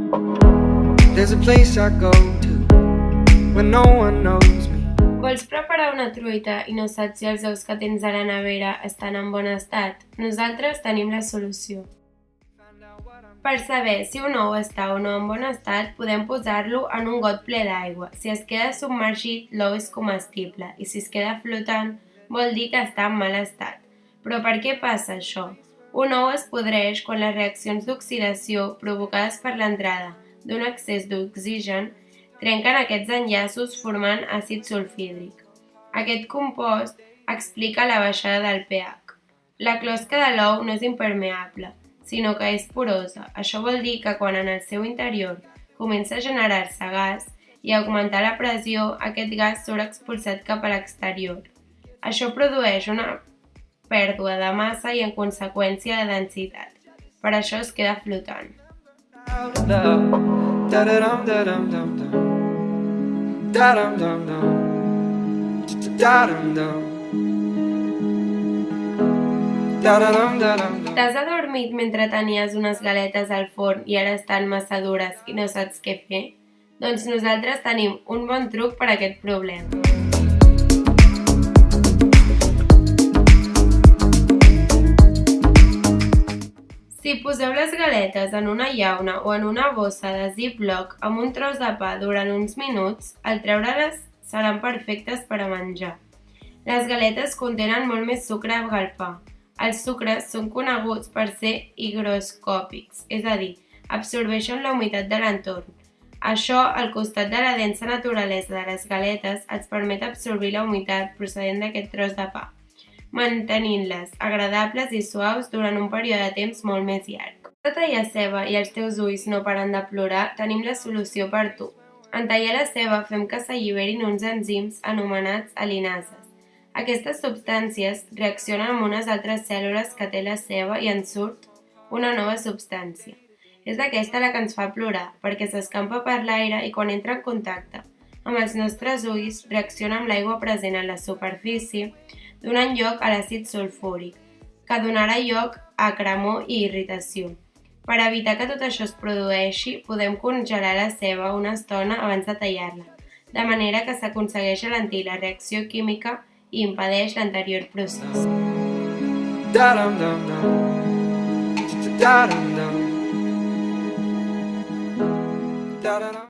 There's a place I go to when no one knows me. Vols preparar una truita i no saps si els ous que tens a la nevera estan en bon estat? Nosaltres tenim la solució. Per saber si un ou està o no en bon estat, podem posar-lo en un got ple d'aigua. Si es queda submergit, l'ou és comestible, i si es queda flotant, vol dir que està en mal estat. Però per què passa això? Un ou es podreix quan les reaccions d'oxidació provocades per l'entrada d'un excés d'oxigen trenquen aquests enllaços formant àcid sulfídric. Aquest compost explica la baixada del pH. La closca de l'ou no és impermeable, sinó que és porosa. Això vol dir que quan en el seu interior comença a generar-se gas i a augmentar la pressió, aquest gas surt expulsat cap a l'exterior. Això produeix una pèrdua de massa i en conseqüència de densitat. Per això es queda flotant. T'has adormit mentre tenies unes galetes al forn i ara estan massa dures i no saps què fer? Doncs nosaltres tenim un bon truc per a aquest problema. Si poseu les galetes en una llauna o en una bossa de Ziploc amb un tros de pa durant uns minuts, al treure-les seran perfectes per a menjar. Les galetes contenen molt més sucre que el pa. Els sucres són coneguts per ser higroscòpics, és a dir, absorbeixen la humitat de l'entorn. Això, al costat de la densa naturalesa de les galetes, ens permet absorbir la humitat procedent d'aquest tros de pa, mantenint-les agradables i suaus durant un període de temps molt més llarg. Si tallar ceba i els teus ulls no paren de plorar, tenim la solució per tu. En tallar la ceba fem que s'alliberin uns enzims anomenats alinases. Aquestes substàncies reaccionen amb unes altres cèl·lules que té la ceba i en surt una nova substància. És aquesta la que ens fa plorar, perquè s'escampa per l'aire i quan entra en contacte amb els nostres ulls reacciona amb l'aigua present a la superfície, donant lloc a l'àcid sulfúric, que donarà lloc a cremor i irritació. Per evitar que tot això es produeixi, podem congelar la ceba una estona abans de tallar-la, de manera que s'aconsegueix alentir la reacció química i impedeix l'anterior procés.